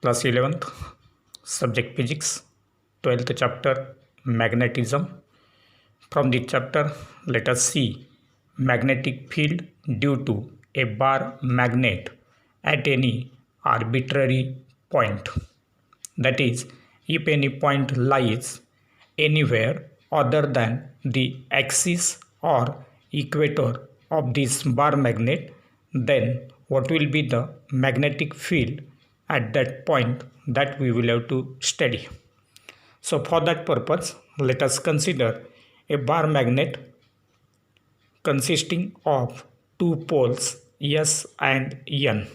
Class 11th, subject physics, 12th chapter magnetism. From the chapter, let us see magnetic field due to a bar magnet at any arbitrary point. That is, if any point lies anywhere other than the axis or equator of this bar magnet, then what will be the magnetic field at that point that we will have to study. So for that purpose, let us consider a bar magnet consisting of two poles S and N.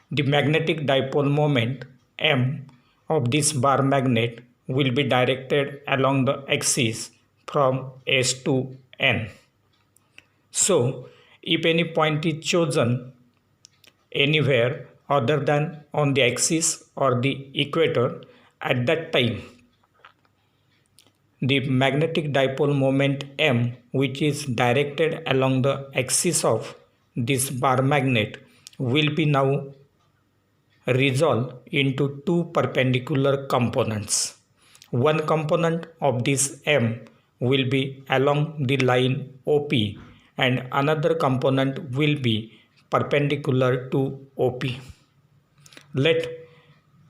The magnetic dipole moment M of this bar magnet will be directed along the axis from S to N. So, if any point is chosen anywhere other than on the axis or the equator, at that time the magnetic dipole moment M, which is directed along the axis of this bar magnet, will be now resolved into two perpendicular components. One component of this M will be along the line OP and another component will be perpendicular to OP. Let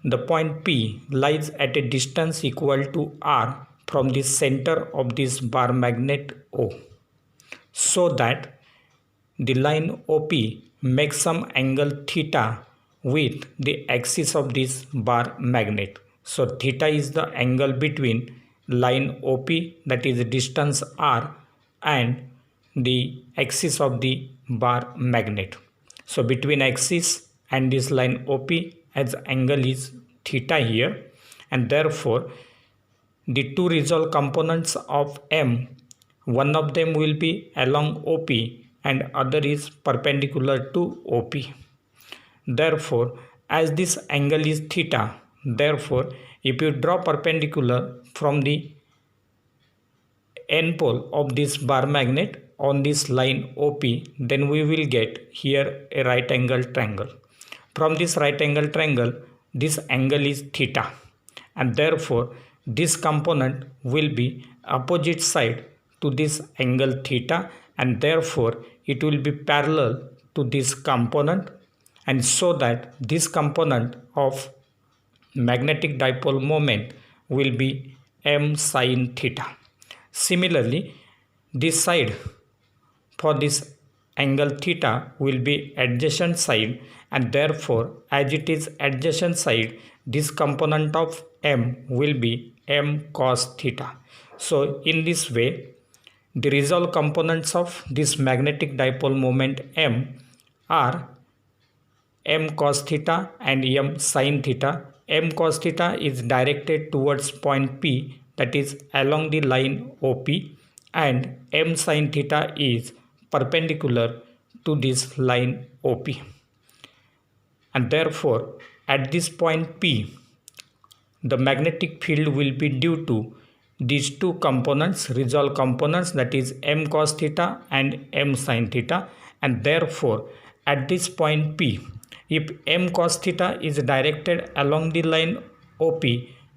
the point P lies at a distance equal to R from the center of this bar magnet O, so that the line OP makes some angle theta with the axis of this bar magnet. So theta is the angle between line OP, that is the distance R, and the axis of the bar magnet. So between axis and this line OP, as angle is theta here, and therefore the two resolved components of M, one of them will be along OP and other is perpendicular to OP. Therefore, as this angle is theta, therefore if you draw perpendicular from the N pole of this bar magnet on this line OP, then we will get here a right angle triangle. From this right angle triangle, this angle is theta, and therefore this component will be opposite side to this angle theta, and therefore it will be parallel to this component, and so that this component of magnetic dipole moment will be M sin theta. Similarly, this side for this angle theta will be adjacent side, and therefore as it is adjacent side, this component of M will be M cos theta. So in this way, the resolved components of this magnetic dipole moment M are M cos theta and M sin theta. M cos theta is directed towards point P, that is along the line OP, and M sin theta is perpendicular to this line OP. And therefore, at this point P, the magnetic field will be due to these two components, resolved components, that is M cos theta and M sin theta, and therefore at this point P, if M cos theta is directed along the line OP,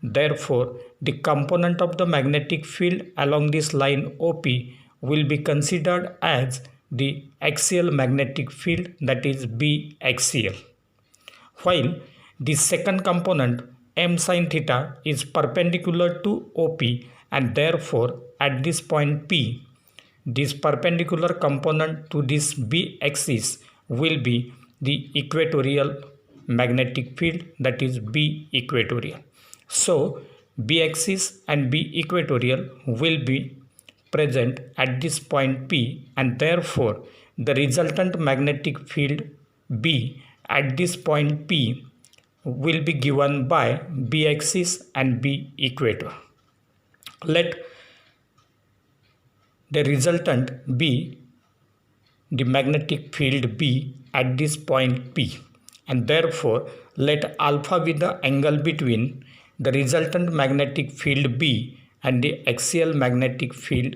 therefore the component of the magnetic field along this line OP will be considered as the axial magnetic field, that is B axial. While the second component M sin theta is perpendicular to OP, and therefore at this point P, this perpendicular component to this B axis will be the equatorial magnetic field, that is B equatorial. So B axis and B equatorial will be present at this point P, and therefore the resultant magnetic field B at this point P will be given by B axis and B equator. Let the resultant be the magnetic field B at this point P, and therefore let alpha be the angle between the resultant magnetic field B and the axial magnetic field,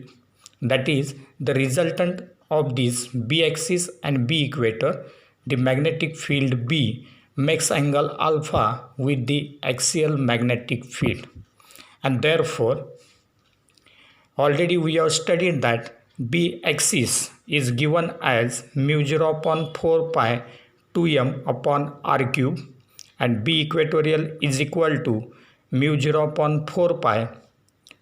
that is the resultant of this B axis and B equator. The magnetic field B makes angle alpha with the axial magnetic field. And therefore, already we have studied that B axis is given as mu 0 upon 4 pi 2m upon r cube, and B equatorial is equal to mu 0 upon 4 pi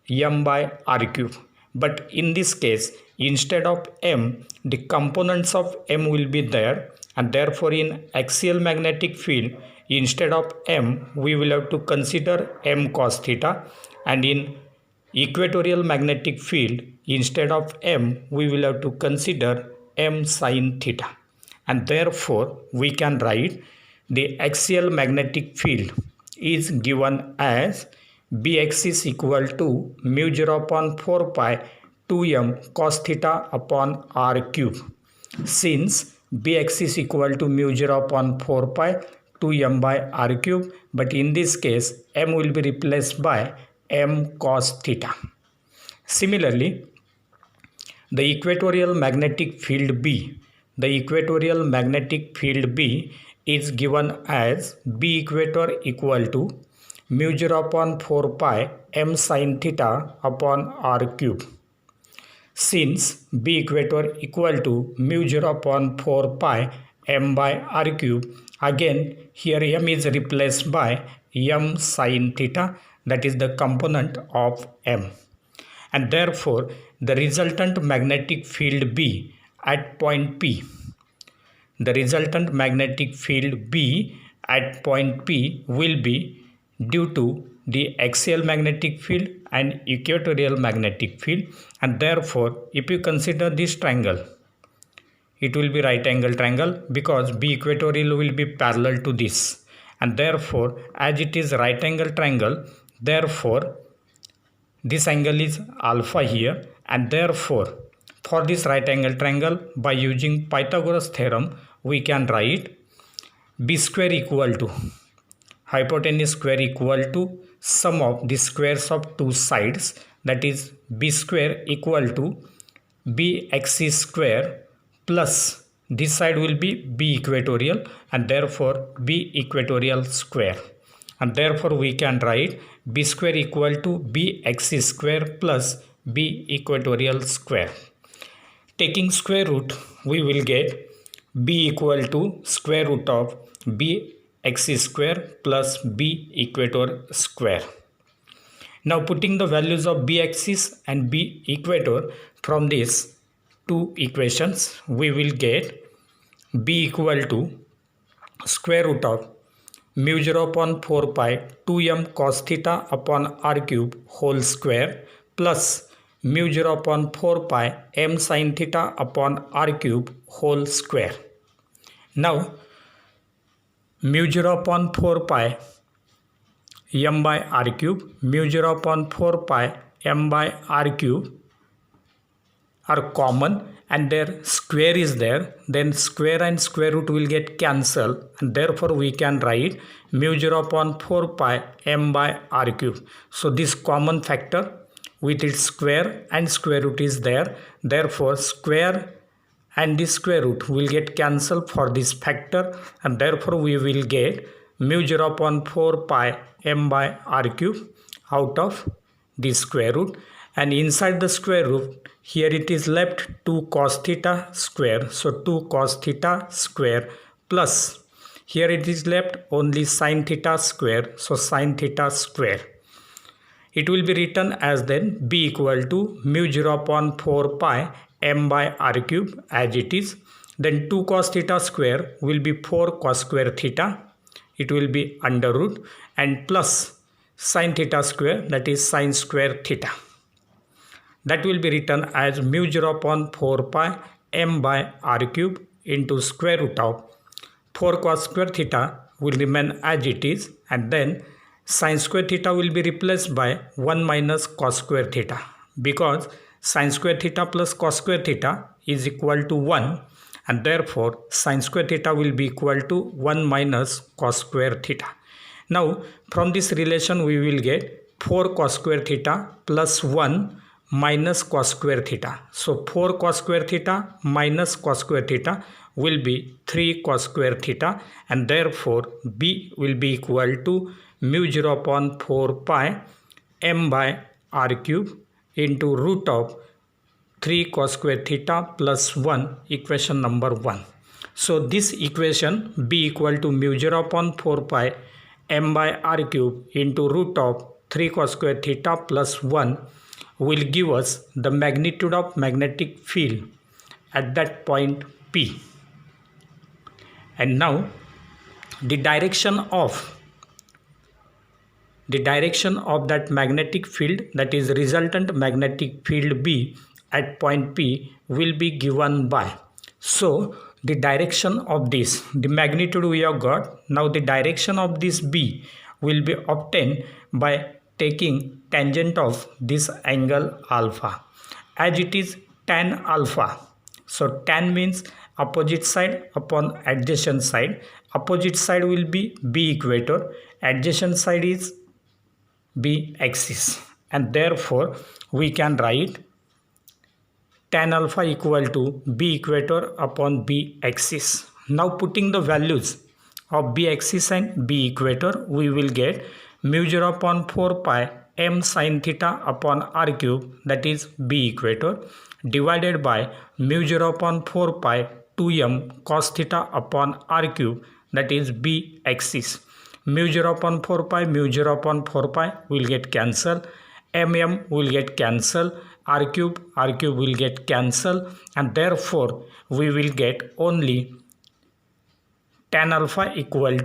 m by r cube. But in this case, instead of m, the components of m will be there, and therefore in axial magnetic field, instead of m, we will have to consider m cos theta, and in equatorial magnetic field, instead of m, we will have to consider m sin theta. And therefore, we can write the axial magnetic field is given as Bx is equal to mu 0 upon 4 pi 2m cos theta upon r cube. Since Bx is equal to mu 0 upon 4 pi 2m by r cube, but in this case m will be replaced by m cos theta. Similarly, the equatorial magnetic field B, is given as B equator equal to mu 0 upon 4 pi m sin theta upon r cube. Since B equator equal to mu 0 upon 4 pi m by r cube, again here m is replaced by m sin theta, that is the component of m. And therefore, the resultant magnetic field B at point P, will be due to the axial magnetic field and equatorial magnetic field, and therefore if you consider this triangle, it will be right angle triangle because B equatorial will be parallel to this, and therefore as it is right angle triangle, therefore this angle is alpha here, and therefore for this right angle triangle, by using Pythagoras theorem, we can write B square equal to hypotenuse square equal to sum of the squares of two sides, that is B square equal to B axis square plus this side will be B equatorial, and therefore B equatorial square, and therefore we can write B square equal to B axis square plus B equatorial square. Taking square root, we will get B equal to square root of B axis square plus B equator square. Now putting the values of B axis and B equator from these two equations, we will get B equal to square root of mu 0 upon 4 pi 2m cos theta upon r cube whole square plus mu 0 upon 4 pi m sin theta upon r cube whole square. Now mu 0 upon 4 pi m by r cube, mu 0 upon 4 pi m by r cube are common, and their square is there, then square and square root will get cancelled, and therefore we can write mu 0 upon 4 pi m by r cube. So this common factor with its square and square root is there, therefore square and the square root will get cancelled for this factor, and therefore we will get mu 0 upon 4 pi m by r cube out of the square root, and inside the square root here it is left 2 cos theta square, so 2 cos theta square plus here it is left only sin theta square, so sin theta square. It will be written as then B equal to mu 0 upon 4 pi m by r cube as it is, then 2 cos theta square will be 4 cos square theta, it will be under root, and plus sin theta square, that is sin square theta. That will be written as mu 0 upon 4 pi m by r cube into square root of 4 cos square theta will remain as it is, and then sin square theta will be replaced by 1 minus cos square theta, because sin square theta plus cos square theta is equal to 1, and therefore sin square theta will be equal to 1 minus cos square theta. Now from this relation we will get 4 cos square theta plus 1 minus cos square theta. So 4 cos square theta minus cos square theta will be 3 cos square theta, and therefore B will be equal to mu 0 upon 4 pi m by r cube into root of 3 cos square theta plus 1, equation number 1. So this equation B equal to mu 0 upon 4 pi m by r cube into root of 3 cos square theta plus 1 will give us the magnitude of magnetic field at that point P. And now the direction of that magnetic field, that is resultant magnetic field B at point P, will be given by, so the direction of this, the magnitude we have got, now the direction of this B will be obtained by taking tangent of this angle alpha, as it is tan alpha. So tan means opposite side upon adjacent side. Opposite side will be B equator, adjacent side is B axis, and therefore we can write tan alpha equal to B equator upon B axis. Now putting the values of B axis and B equator, we will get mu 0 upon 4 pi m sin theta upon r cube, that is B equator, divided by mu 0 upon 4 pi 2m cos theta upon r cube, that is B axis. Mu 0 upon 4 pi, mu 0 upon 4 pi will get cancelled, will get cancelled, r cube will get cancelled, and therefore we will get only tan alpha equal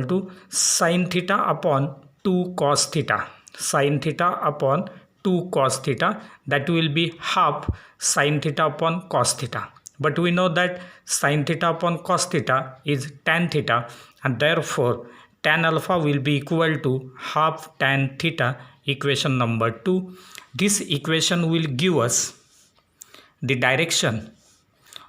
to sin theta upon 2 cos theta, sin theta upon 2 cos theta, that will be half sin theta upon cos theta. But we know that sin theta upon cos theta is tan theta, and therefore tan alpha will be equal to half tan theta, equation number 2. This equation will give us the direction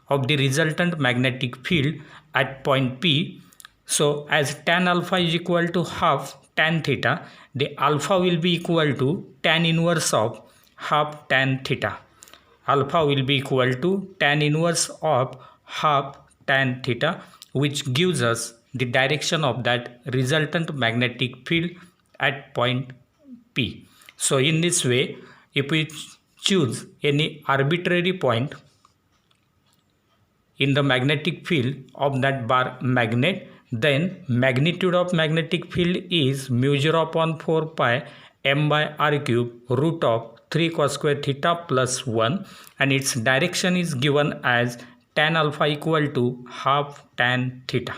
of the resultant magnetic field at point P. So as tan alpha is equal to half tan theta, the alpha will be equal to tan inverse of half tan theta. Alpha will be equal to tan inverse of half tan theta, which gives us the direction of that resultant magnetic field at point P. So in this way, if we choose any arbitrary point in the magnetic field of that bar magnet, then magnitude of magnetic field is mu 0 upon 4 pi m by r cube root of 3 cos square theta plus 1, and its direction is given as tan alpha equal to half tan theta.